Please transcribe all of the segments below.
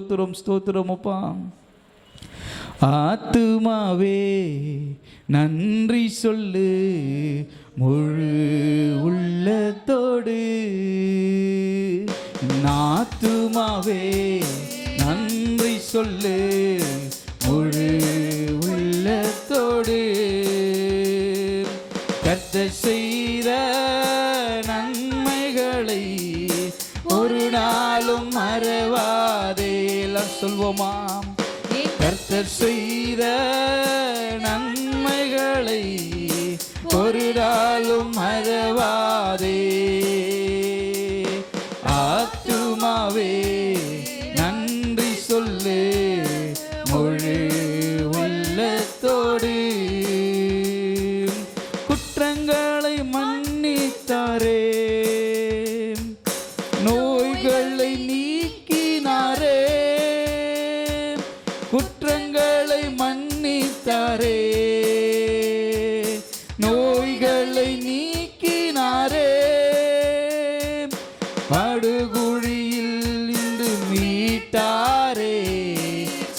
ஸ்தோத்திரம் ஸ்தோத்திரம் அப்பா. ஆத்துமாவே நன்றி சொல்லு முழு உள்ளத்தோடு. ஆத்துமாவே நன்றி சொல்லு முழு உள்ளத்தோடு. கர்த்தர் செய்த நன்மைகளை ஒரு நாளும் மறவாதே. சொல்வோமாம். கர்த்தர் செய்த நன்மைகளை ஒரு நாளும் மறவாதே. ஆத்துமாவே நன்றி சொல்லு முழு உள்ளத்தோடு. குற்றங்களை மன்னித்தாரே, நோய்களை நீக்கினாரே. குற்றங்களை மன்னித்தாரே, நோய்களை நீக்கினாரே. படுகுழியில் இன்று மீட்டாரே,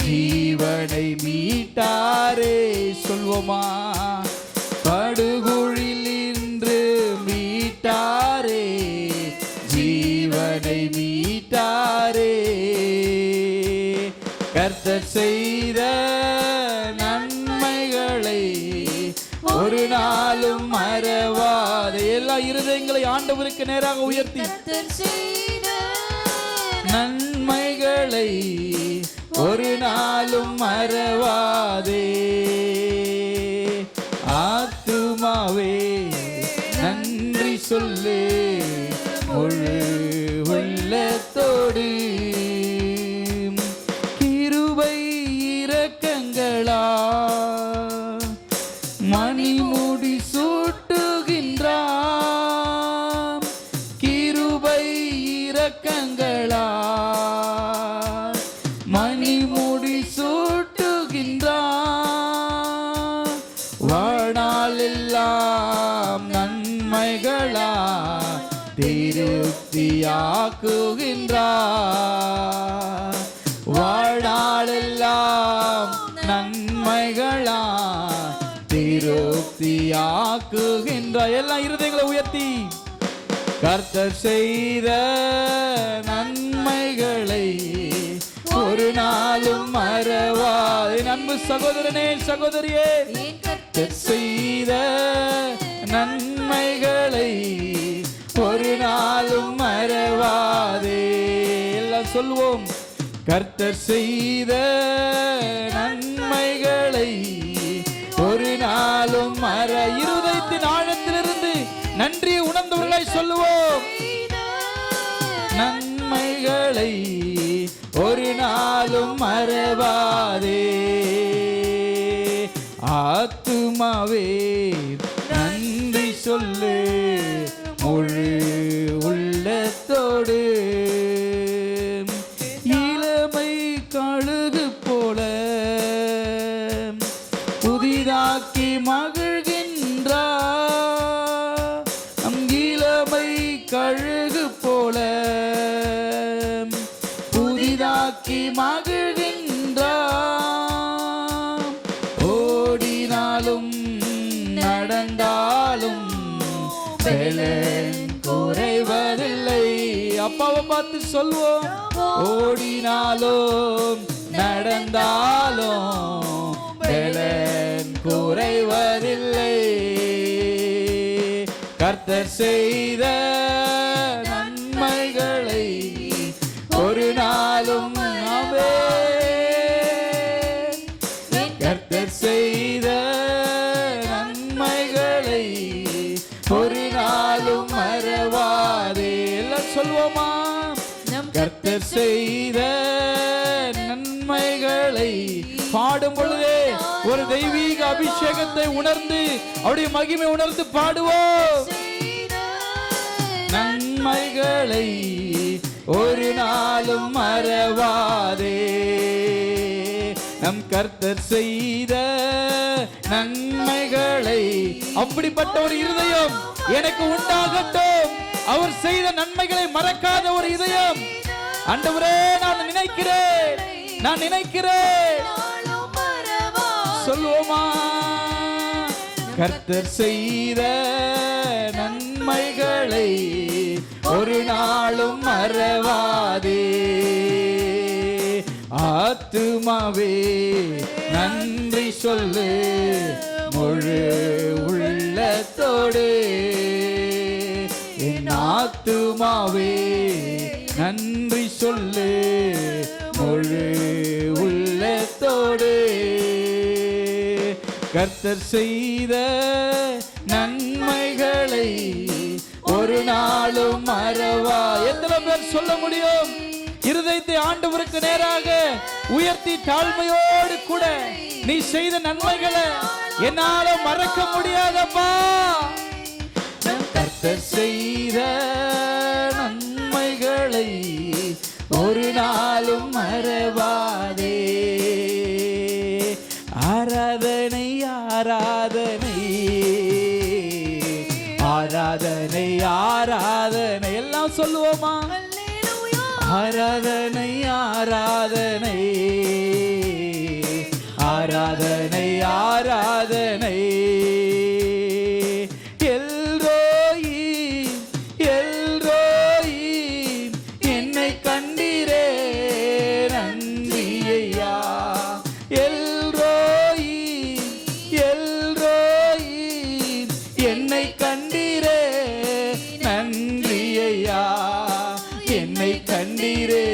ஜீவனை மீட்டாரே. சொல்வோமா. படுகுழியில் இன்று மீட்டாரே, ஜீவனை மீட்டாரே. கர்த்தர் செய்த நன்மைகளை ஒரு நாளும் மறவாதே. எல்லா இருதயங்களை ஆண்டவருக்கு நேராக உயர்த்தி நன்மைகளை ஒரு நாளும் மறவாதே. ஆத்துமாவே நன்றி சொல்லு முழு உள்ளத்தோடு. கிருபை இரக்கங்களா மணிமுடி சூட்டுகின்றான். கிருபை இரக்கங்களா மணிமுடி சூட்டுகின்றான். வாழ்நாளெல்லாம் நன்மைகளா திருப்தியாக்குகின்றான். வாழ்நாளெல்லாம் நன்மைகளா திருப்தியாக்குகின்ற. எல்லா இருதயங்களை உயர்த்தி கர்த்தர் செய்த நன்மைகளை ஒரு நாளும் மறவாதே. அன்பு சகோதரனே சகோதரியே, கர்த்தர் செய்த நன்மைகளை ஒரு நாளும் மறவாதே. எல்லாம் சொல்வோம். கர்த்தர் செய்த நன்மைகளை ஒரு நாளும் மற. இருதயத்தின் ஆழத்திலிருந்து நன்றியை உணர்ந்தவர்களை சொல்லுவோம். நன்மைகளை ஒரு நாளும் மறவாதே. ஆத்துமாவே நன்றி சொல்லு முழு உள்ளத்தோடு. இளமை கழுகு போல புதிதாக்கி மகிழ்கின்றார். நம் இளமை கழுகு போல புதிதாக்கி மகிழ்கின்றார். ஓடினாலும் நடந்தாலும் பலன் குறைவதில்லை. அப்பாவை பார்த்து சொல்வோம். ஓடினாலும் நடந்தாலும் பலன் குறைவதில்லை. கர்த்தர் செய்த நன்மைகளை ஒரு நாளும் நாமே. கர்த்தர் செய்த நன்மைகளை ஒரு நாளும் மறவாதே. எல்லாம் சொல்வோமா. கர்த்தர் செய்த நன்மைகளை பாடும் பொழுதே ஒரு தெய்வீக அபிஷேகத்தை உணர்ந்து அவருடைய மகிமை உணர்ந்து பாடுவோம். நன்மைகளை ஒரு நாளும் மறவாதே. நம் கர்த்தர் செய்த நன்மைகளை. அப்படிப்பட்ட ஒரு இருதயம் எனக்கு உண்டாகட்டும். அவர் செய்த நன்மைகளை மறக்காத ஒரு இதயம். ஆண்டவரே நான் நினைக்கிறேன் சொல்லுவோமா? கர்த்தர் செய்த நன்மைகளை ஒரு நாளும் மறவாதே. ஆத்துமாவே நன்றி சொல்லு முழு உள்ளத்தோடு. என் ஆத்துமாவே நன்றி சொல்லு முழு உள்ளத்தோடு. கர்த்தர் செய்த நன்மைகளை ஒரு நாளும் மறவா. எத்தனை பேர் சொல்ல முடியும்? இருதயத்தை ஆண்டவருக்கு நேராக உயர்த்தி தாழ்மையோடு கூட நீ செய்த நன்மைகளை என்னால மறக்க முடியாதப்பா. கர்த்தர் செய்த நன்மைகளை ஒரு நாளும் மறவாதே. ஆராதனை ஆராதனை ஆராதனை ஆராதனை எல்லாம் சொல்லுவோமா? ஆராதனை ஆராதனை ஆராதனை ஆராதனை. எல்ரோயி எல்ரோயி என்னை கண்டீரே நன்றி ஐயா. எல்ரோயி எல்ரோயி என்னை கண்டீரே நன்றி ஐயா. என்னை கண்டீரே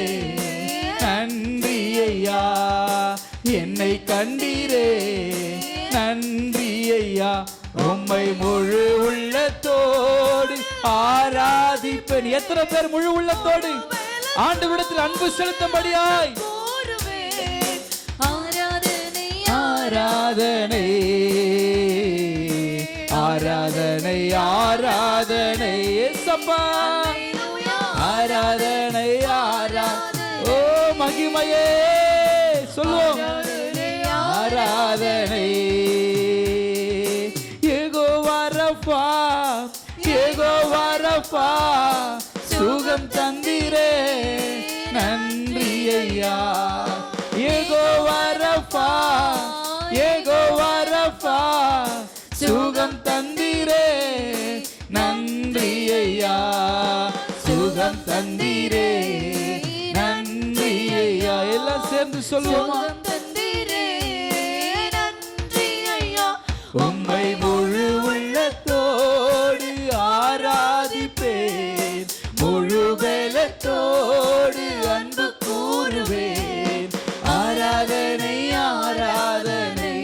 நன்றி ஐயா. என்னை கண்டீரே நன்றி ஐயா. உம்மை முழு உள்ளத்தோடு ஆராதிப்பேன். எத்தனை பேர் முழு உள்ளத்தோடு ஆண்டவரிடத்தில் அன்பு செலுத்தும்படியாய் ஆராதனை ஆராதனை ஆராதனை ஆராதனை ஏசப்பா. ஆராதனை ஆராதனை ஓ மகிமையே சொல்லுவோம். ஆராதனை யெகோவா ரஃபா யெகோவா ரஃபா சுகம் தந்தீரே நன்றி ஐயா. யெகோவா ரஃபா யெகோவா ரஃபா சுகம் தந்தீரே நன்றி ஐயா. சுகம் தந்தீரே நன்றி ஐயா. எல்லாம் சேர்ந்து சொல்லுவோமா? உம்மை முழு உள்ளத்தோடு ஆராதிப்பேன். முழு பலத்தோடு அன்பு கூறுவேன். ஆராதனை ஆராதனை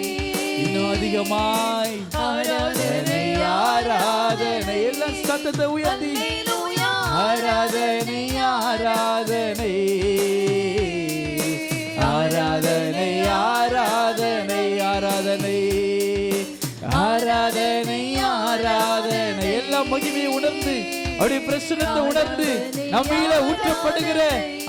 இன்னும் அதிகமாய் ஆராதனை ஆராதனை. எல்லாம் சத்தத்தை உயர்த்தி ஆராதனை ஆராதனை ஆராதனை ஆராதனை ஆராதனை ஆராதனை ஆராதனை. எல்லாம் மகிமையை உணர்ந்து அவருடைய பிரசன்னத்தை உணர்ந்து நம்மையில ஊற்றப்படுகிற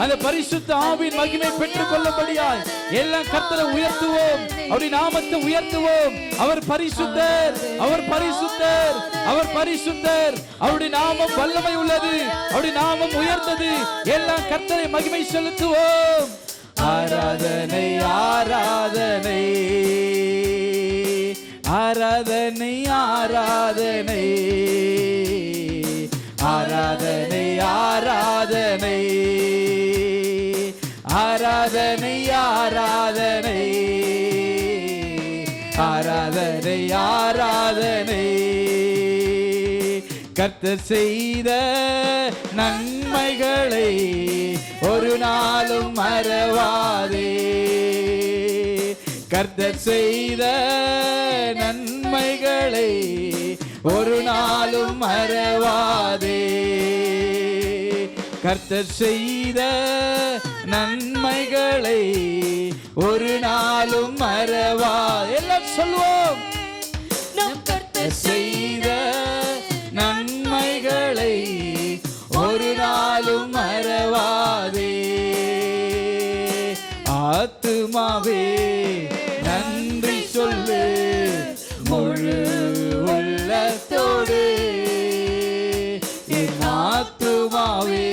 அந்த பரிசுத்த ஆவியின் மகிமை பெற்றுக் கொள்ளபடியாய் எல்லாம் கர்த்தரை உயர்த்துவோம். அவருடைய நாமத்தை உயர்த்துவோம். அவர் பரிசுத்தர் அவர் பரிசுத்தர் அவர் பரிசுத்தர். அவருடைய நாமம் வல்லமை உள்ளது. அவருடைய நாமம் உயர்ந்தது. எல்லாம் கர்த்தரை மகிமை செலுத்துவோம். ஆராதனை ஆராதனை ஆராதனை ஆராதனை ஆராதனை ஆராதனை ஆராதனை ஆராதனை ஆராதனை ஆராதனை. கர்த்தர் செய்த நன்மைகளை ஒரு நாளும் மறவாதே. கர்த்தர் செய்த நன்மைகளை ஒரு நாளும் மறவாதே. கர்த்தர் செய்த நன்மைகளை ஒரு நாளும் மறவா. எல்லாம் சொல்வோம். கர்த்தர் செய்த நன்மைகளை ஒரு நாளும் மறவாதே. ஆத்துமாவே நன்றி சொல்லு முழு உள்ளத்தோடு. என் ஆத்துமாவே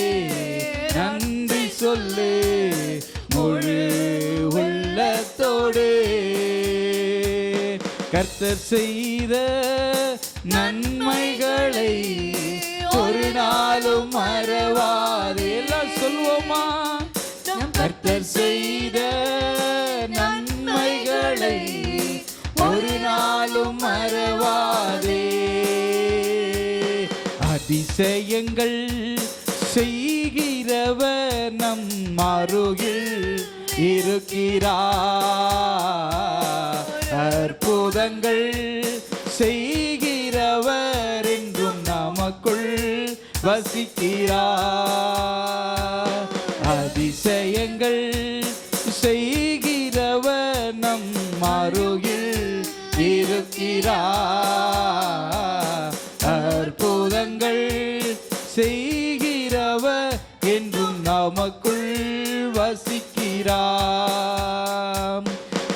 நன்றி சொல்லு போதே. கர்த்தர் செய்த நன்மைகளை ஒரு நாளும் மறவாதே. எல்லாம் சொல்வோமா? கர்த்தர் செய்த நன்மைகளை ஒரு நாளும் மறவாதே. அதிசயங்கள் செய்கிறவர் நம் அருகில் இருக்கிறார். அற்புதங்கள் செய்கிறவர் என்றும் நமக்குள் வசிக்கிறார். அதிசயங்கள் செய்கிறவர் நம் அருகில் இருக்கிறார். அற்புதங்கள் செய்கிறவர் என்றும் நமக்குள் வசிக்கிறார்.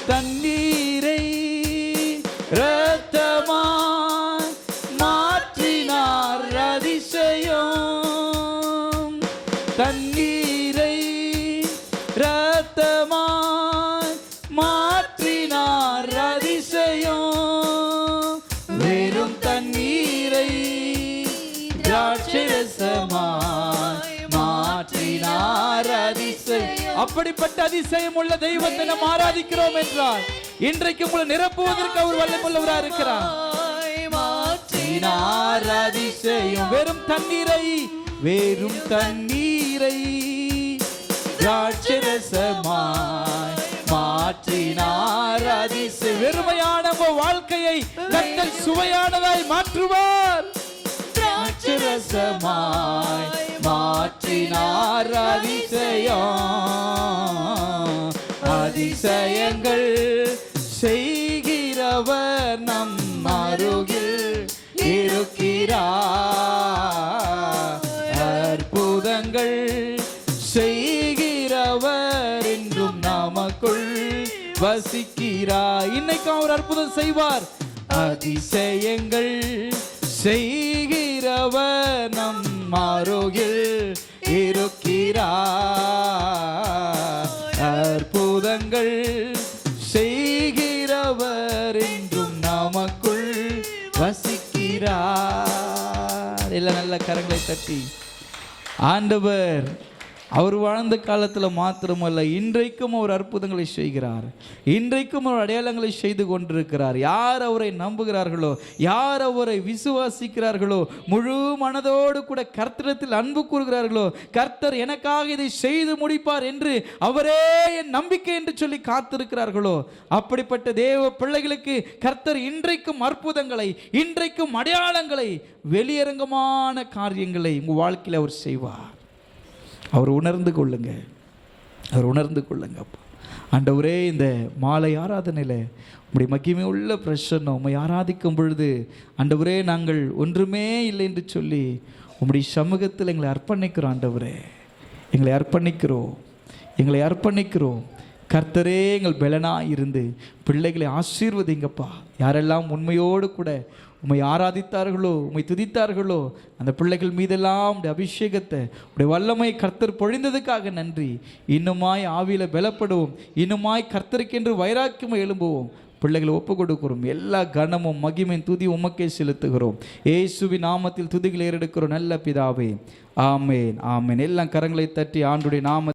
தண்ணீரை இரத்தமாய் மாற்றினார் அதிசயம். தண்ணீரை இரத்தமாய் மாற்றினார் அதிசயம். வெறும் தண்ணீரை திராட்சரசமாய் மாற்றினார் அதிசயம். அப்படிப்பட்ட அதிசயம் உள்ள தெய்வத்தை நாம் ஆராதிக்கிறோம் என்றால் இன்றைக்கு உங்களை நிரப்புவதற்கு அவர் வல்லமுள்ளவராக இருக்கிறார். மாற்றினார் அதிசயம். வெறும் தண்ணீரை திராட்சரசமாய் மாற்றினார் அதிசயம். வெறுமையான வாழ்க்கையை கர்த்தர் சுவையானதாய் மாற்றுவார். திராட்சரசமாய் மாற்றினார் அதிசயம். அதிசயங்கள் செய்கிறவர் நம் அருகில் இருக்கிறார். அற்புதங்கள் செய்கிறவர் என்றும் நமக்குள் வசிக்கிறார். இன்னைக்கும் அவர் அற்புதம் செய்வார். அதிசயங்கள் செய்கிறவர் நம் அருகில் இருக்கிறார். அற்புதங்கள் செய்கிறவர் என்றும் நமக்குள் வசிக்கிறார். எல்லாம் நல்ல கரங்களை தட்டி ஆண்டவர் அவர் வாழ்ந்த காலத்தில் மாத்திரமல்ல, இன்றைக்கும் அவர் அற்புதங்களை செய்கிறார். இன்றைக்கும் அவர் அடையாளங்களை செய்து கொண்டிருக்கிறார். யார் அவரை நம்புகிறார்களோ, யார் அவரை விசுவாசிக்கிறார்களோ, முழு மனதோடு கூட கர்த்தரிடத்தில் அன்பு கூறுகிறார்களோ, கர்த்தர் எனக்காக இதை செய்து முடிப்பார் என்று அவரே என் நம்பிக்கை என்று சொல்லி காத்திருக்கிறார்களோ, அப்படிப்பட்ட தேவ பிள்ளைகளுக்கு கர்த்தர் இன்றைக்கும் அற்புதங்களை, இன்றைக்கும் அடையாளங்களை, வெளியரங்கமான காரியங்களை உங்கள் வாழ்க்கையில் அவர் செய்வார். அவர் உணர்ந்து கொள்ளுங்க, அவர் உணர்ந்து கொள்ளுங்க. ஆண்டவரே, இந்த மாலை ஆராதனையில் உம்முடைய மகிமை உள்ள பிரசன்னம் உம்மை ஆராதிக்கும் பொழுது ஆண்டவரே, நாங்கள் ஒன்றுமே இல்லை என்று சொல்லி உம்முடைய சமூகத்தில் எங்களை அர்ப்பணிக்கிறோம். ஆண்டவரே, எங்களை அர்ப்பணிக்கிறோம். கர்த்தரே எங்கள் பலனாக இருந்து பிள்ளைகளை ஆசீர்வதிங்கப்பா. யாரெல்லாம் உண்மையோடு கூட உம்மை ஆராதித்தார்களோ, உம்மை துதித்தார்களோ, அந்த பிள்ளைகள் மீதெல்லாம் உடைய அபிஷேகத்தை, உடைய வல்லமை கர்த்தர் பொழிந்ததுக்காக நன்றி. இன்னுமாய் ஆவியில் பலப்படுவோம், இன்னுமாய் கர்த்தருக்கென்று வைராக்கியமாக எழும்புவோம். பிள்ளைகளை ஒப்பு கொடுக்கிறோம். எல்லா கனமும் மகிமையும் துதி உமக்கே செலுத்துகிறோம். இயேசுவின் நாமத்தில் துதிகளை ஏறெடுக்கிறோம் நல்ல பிதாவே, ஆமேன், ஆமேன். எல்லாம் கரங்களை தட்டி ஆண்டுடைய நாம